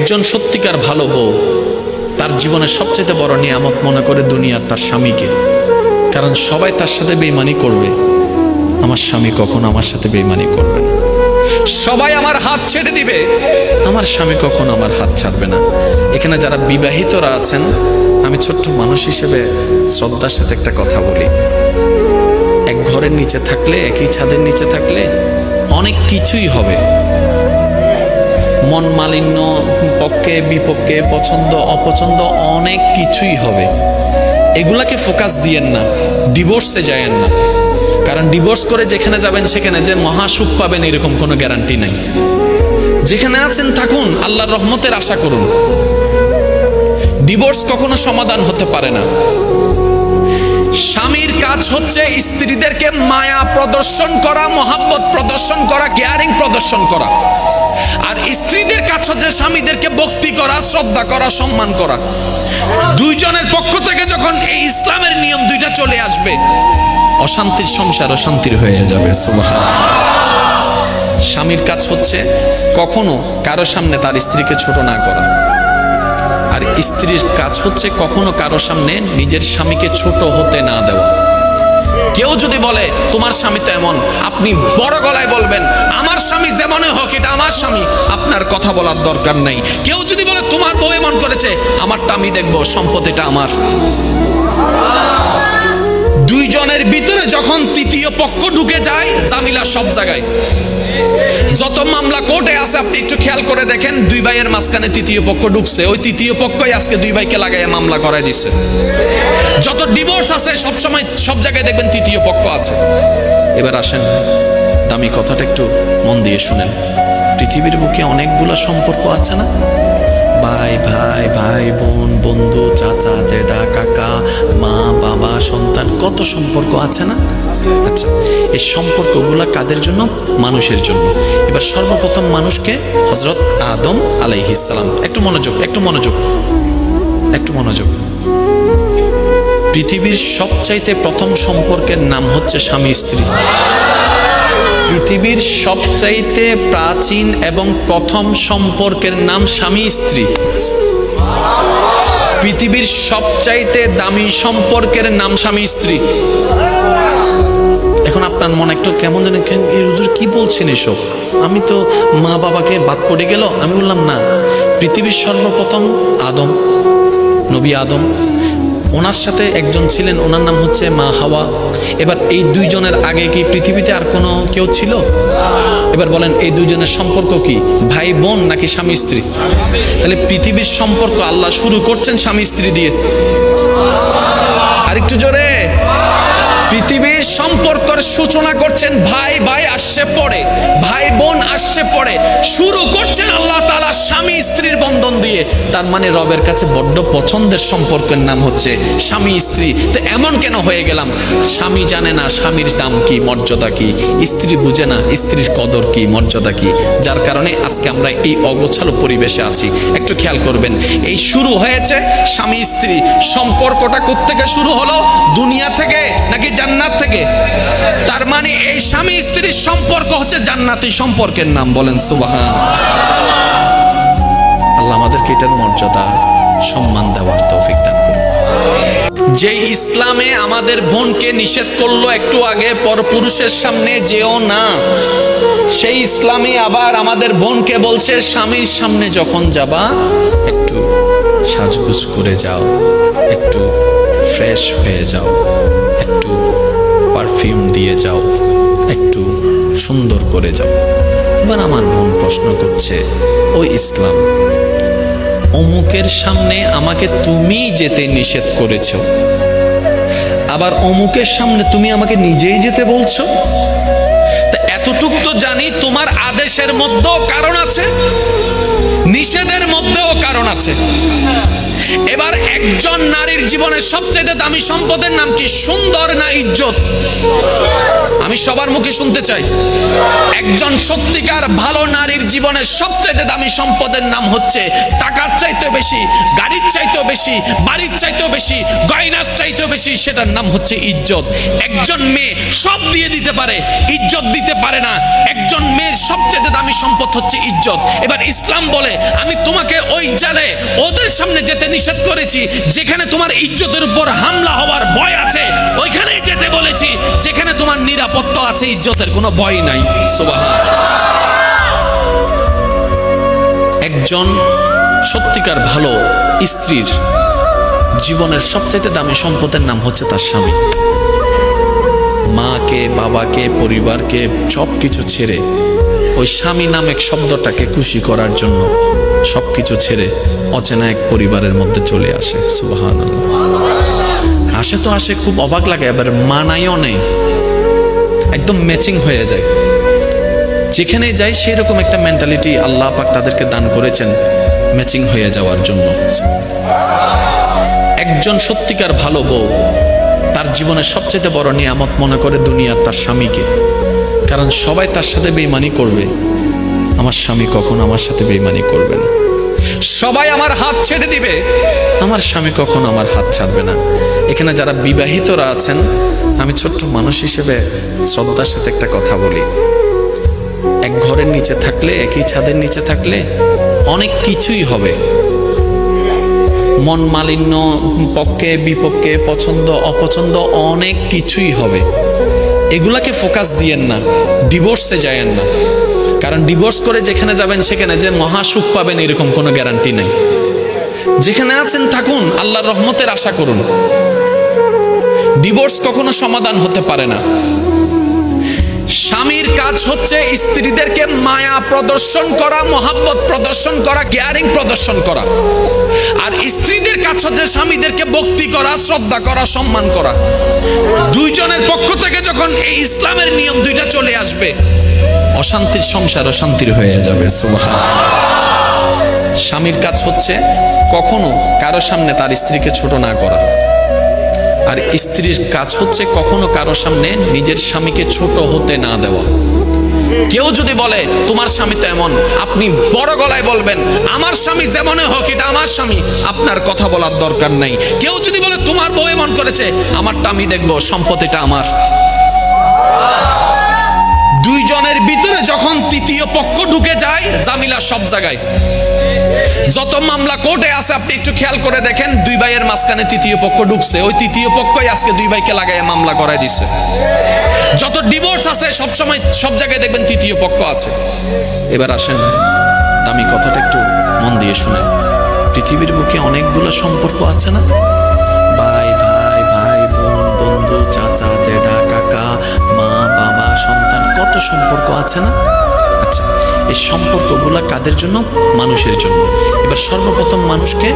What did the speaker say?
একজন সত্যিকার ভালো বউ তার জীবনের সবচেয়ে বড় নিয়ামত মনে করে দুনিয়ার তার স্বামীকে। কারণ সবাই তার সাথে বেঈমানি করবে, আমার স্বামী কখনো আমার সাথে বেঈমানি করবে না। সবাই আমার হাত ছেড়ে দিবে, আমার স্বামী কখনো আমার হাত ছাড়বে না। এখানে যারা বিবাহিতরা আছেন, আমি ছোট্ট মানুষ হিসেবে শ্রদ্ধার সাথে একটা কথা বলি। এক ঘরের নিচে থাকলে, একই ছাদের নিচে থাকলে অনেক কিছুই হবে। মন মালিন্য, পক্ষে বিপক্ষে, পছন্দ অপছন্দ অনেক কিছুই হবে। এগুলাকে ফোকাস দিয়েন না, ডিভোর্সে যায়েন না। কারণ ডিভোর্স করে যেখানে যাবেন সেখানে যে মহাসুখ পাবেন এরকম কোনো গ্যারান্টি নাই। যেখানে আছেন থাকুন, আল্লাহর রহমতের আশা করুন। ডিভোর্স কখনো সমাধান হতে পারে না। স্বামীর কাজ হচ্ছে স্ত্রীদেরকে মায়া প্রদর্শন করা, মহাব্বত প্রদর্শন করা, কেয়ারিং প্রদর্শন করা। আর স্ত্রীদের কাজ হচ্ছে স্বামীদেরকে ভক্তি করা, শ্রদ্ধা করা, সম্মান করা। দুইজনের পক্ষ থেকে যখন এই ইসলামের নিয়ম দুইটা চলে আসবে, অশান্তির সংসার অশান্তির হয়ে যাবে। সুবহানাল্লাহ। স্বামীর কাজ হচ্ছে কখনো কারো সামনে তার স্ত্রীকে ছোট না করা, আর স্ত্রীর কাজ হচ্ছে কখনো কারো সামনে নিজের স্বামীকে ছোট হতে না দেওয়া। কেউ যদি বলে তোমার স্বামী তো এমন, আপনি বড় গলায় বলবেন আমার স্বামী যেমনই হোক এটা আমার স্বামী, আপনার কথা বলার দরকার নাই। কেউ যদি বলে তোমার বউ এমন করেছে, আমারটা আমি দেখবো, সম্পত্তিটা আমার। দুইজনের ভিতরে যখন তৃতীয় পক্ষ ঢুকে যায়, জামিলা সব জায়গায়। যত মামলা কোর্টে আছে আপনি একটু খেয়াল করে দেখেন, দুই ভাইয়ের মাঝখানে তৃতীয় পক্ষ ঢুকছে, ওই তৃতীয় পক্ষই আজকে দুই ভাইকে লাগাইয়া মামলা করাই দিচ্ছে। যত ডিভোর্স আছে সব সময় সব জায়গায় দেখবেন তৃতীয় পক্ষ আছে। এবার আসেন, দামি কথাটা একটু মন দিয়ে শুনেন। পৃথিবীর বুকে অনেকগুলো সম্পর্ক আছে না? ভাই ভাই, ভাই বোন, বন্ধু, চাচা জেঠা, কাকা, মা বাবা, সন্তান, কত সম্পর্ক আছে না? আচ্ছা, এই সম্পর্কগুলো কাদের জন্য? মানুষের জন্য। এবার সর্বপ্রথম মানুষকে হযরত আদম আলাইহিস সালাম। একটু মনোযোগ, একটু মনোযোগ, একটু মনোযোগ। পৃথিবীর সবচাইতে প্রথম সম্পর্কের নাম হচ্ছে স্বামী স্ত্রী। পৃথিবীর সবচাইতে প্রাচীন এবং প্রথম সম্পর্কের নাম স্বামী স্ত্রী। পৃথিবীর সবচাইতে দামি সম্পর্কের নাম স্বামী স্ত্রী। এখন আপনার মনে একটু কেমন জানেন, এই হুজুর কি বলছেন এসব? আমি তো মা বাবাকে বাদ পড়ে গেল। আমি বললাম না, পৃথিবীর সর্বপ্রথম আদম, নবী আদম, ওনার সাথে একজন ছিলেন, ওনার নাম হচ্ছে মা হাওয়া। এবার এই দুইজনের আগে কি পৃথিবীতে আর কোনো কেউ ছিল? এবার বলেন, এই দুইজনের সম্পর্ক কি ভাই বোন নাকি স্বামী স্ত্রী? তাহলে পৃথিবীর সম্পর্ক আল্লাহ শুরু করছেন স্বামী স্ত্রী দিয়ে। আরেকটু জোরে। পৃথিবীর সম্পর্কের সূচনা করছেন ভাই ভাই আসছে পরে, ভাই বোন আসছে পরে, শুরু করছেন আল্লাহ তাআলা স্বামী স্ত্রীর বন্ধন দিয়ে। তার মানে রবের কাছে বড্ড পছন্দের সম্পর্কের নাম হচ্ছে স্বামী স্ত্রী। তো এমন কেন হয়ে গেলাম? স্বামী জানে না স্বামীর দাম কি, মর্যাদা কি, স্ত্রী বুঝে না স্ত্রীর কদর কি, মর্যাদা কি, যার কারণে আজকে আমরা এই অগোছালো পরিবেশে আছি। একটু খেয়াল করবেন, এই শুরু হয়েছে স্বামী স্ত্রী। সম্পর্কটা কোত্থেকে শুরু হলো? দুনিয়া থেকে নাকি জান্নাত থেকে? তার মানে এই স্বামী স্ত্রীর সম্পর্ক হচ্ছে জান্নাতি সম্পর্কের নাম। বলেন সুবহানাল্লাহ। আল্লাহ আমাদেরকে এটার মর্যাদা সম্মান দেওয়ার তৌফিক দান করুন। যে ইসলামে আমাদের বোনকে নিষেধ করলো একটু আগে, পরপুরুষের সামনে যেও না, সেই ইসলামে আবার আমাদের বোনকে বলছে স্বামীর সামনে যখন যাবা একটু সাজগুজ করে যাও, একটু ফ্রেশ হয়ে যাও, একটু পারফিউম দিয়ে যাও, একটু সুন্দর করে যাও। এবার আমার বোন প্রশ্ন করছে, ও ইসলাম, অমুকের সামনে আমাকে তুমি যেতে নিষেধ করেছো, আবার অমুকের সামনে তুমি আমাকে নিজেই যেতে বলছো। তা এতটুক তো জানি তোমার আদেশের মধ্যেও কারণ আছে, নিষেধের মধ্যেও কারণ আছে। এবার একজন নারীর জীবনের সবচেয়ে দামি সম্পদের নাম কি? সুন্দর না ইজ্জত? আমি সবার মুখে শুনতে চাই। একজন সত্যিকার ভালো নারীর জীবনের সবচেয়ে দামি সম্পদের নাম হচ্ছে টাকার চাইতেও বেশি, গাড়ির চাইতেও বেশি, বাড়ির চাইতেও বেশি, গয়নার চাইতেও বেশি, সেটার নাম হচ্ছে ইজ্জত। একজন মেয়ে সব দিয়ে দিতে পারে, ইজ্জত দিতে পারে না। একজন মেয়ের সবচেয়ে দামি সম্পদ হচ্ছে ইজ্জত। এবার ইসলাম বলে আমি তোমাকে ওই জালে ওদের সামনে যেতে নিষেধ করেছি যেখানে তোমার ইজ্জতের উপর হামলা হওয়ার ভয় আছে, ওইখানেই যেতে বলেছি যেখানে তোমার নিরাপত্তা আছে, ইজ্জতের কোনো ভয় নাই। সুবহানাল্লাহ। একজন সত্যিকার ভালো স্ত্রীর জীবনের সবচেয়ে দামি সম্পদের নাম হচ্ছে তার স্বামী। মাকে, বাবাকে, পরিবারকে সবকিছু ছেড়ে ওই স্বামী নামক শব্দটাকে খুশি করার জন্য সবকিছু ছেড়ে অচেনা এক পরিবারের মধ্যে চলে আসে। সুবহানাল্লাহ। আসে তো আসে, খুব অবাক লাগে, এবার মানাইও নেই, একদম ম্যাচিং হয়ে যায়। যেখানে যাই সেই রকম একটা মেন্টালিটি আল্লাহ পাক তাদেরকে দান করেছেন ম্যাচিং হয়ে যাওয়ার জন্য। একজন সত্যিকার ভালো বউ তার জীবনের সবচেয়ে বড় নিয়ামত মনে করে দুনিয়ার তার স্বামীকে, কারণ সবাই তার সাথে বেঈমানি করবে, আমার স্বামী কখনো আমার সাথে বেঈমানি করবে না। সবাই আমার হাত ছেড়ে দিবে, আমার স্বামী কখনো আমার হাত ছাড়বে না। এখানে যারা বিবাহিতরা আছেন, আমি ছোট্ট মানুষ হিসেবে শ্রদ্ধার সাথে একটা কথা বলি, এক ঘরের নিচে থাকলে, একই ছাদের নিচে থাকলে অনেক কিছুই হবে, মন মালিন্য, পক্ষে বিপক্ষে, পছন্দ অপছন্দ অনেক কিছুই হবে। এগুলাকে ফোকাস দিয়েন না, ডিভোর্সে যায়েন না, কারণ ডিভোর্স করে যেখানে যাবেন সেখানে যে মহা সুখ পাবেন এরকম কোনো গ্যারান্টি নেই। যেখানে আছেন থাকুন, আল্লাহর রহমতের আশা করুন। ডিভোর্স কখনো সমাধান হতে পারে না। স্বামীর কাজ হচ্ছে স্ত্রীদেরকে মায়া প্রদর্শন করা, মহাব্বত প্রদর্শন করা, কেয়ারিং প্রদর্শন করা, আর স্ত্রীদের কাজ হচ্ছে স্বামীদেরকে ভক্তি করা, শ্রদ্ধা করা, সম্মান করা। দুইজনের পক্ষ থেকে যখন এই ইসলামের নিয়ম দুইটা চলে আসবে, অশান্তির সংসার অশান্তির হয়ে যাবে। সুবহানাল্লাহ। স্বামীর কাজ হচ্ছে কখনো কারো সামনে তার স্ত্রীকে ছোট না করা, আর স্ত্রীর কাজ হচ্ছে কখনো কারো সামনে নিজের স্বামীকে ছোট হতে না দেওয়া। কেউ যদি বলে তোমার স্বামী তো এমন, আপনি বড় গলায় বলবেন আমার স্বামী যেমনই হোক এটা আমার স্বামী, আপনার কথা বলার দরকার নাই। কেউ যদি বলে তোমার বউ এমন করেছে, আমারটা আমি দেখবো, সম্পত্তিটা আমার। দুইজনের ভিতরে যখন তৃতীয় পক্ষ ঢুকে যায়, জামিলা সব জায়গায়। যত মামলা কোর্টে আছে আপনি একটু খেয়াল করে দেখেন, দুই ভাইয়ের মাঝখানে তৃতীয় পক্ষ ঢুকছে, ওই তৃতীয় পক্ষই আজকে দুই ভাইকে লাগাইয়া মামলা করায় দিচ্ছে। যত ডিভোর্স আছে সব সময় সব জায়গায় দেখবেন তৃতীয় পক্ষ আছে। এবার আসেন, দামি কথাটা একটু মন দিয়ে শুনেন। পৃথিবীর বুকে অনেকগুলো সম্পর্ক আছে না? ভাই ভাই, ভাই বোন, বন্ধু, চাচা, জেঠা, কাকা, মা, বাবা, সন্তান, কত সম্পর্ক আছে না? আচ্ছা, এই সম্পর্কগুলা কাদের জন্য? মানুষের জন্য। এবার সর্বপ্রথম মানুষকে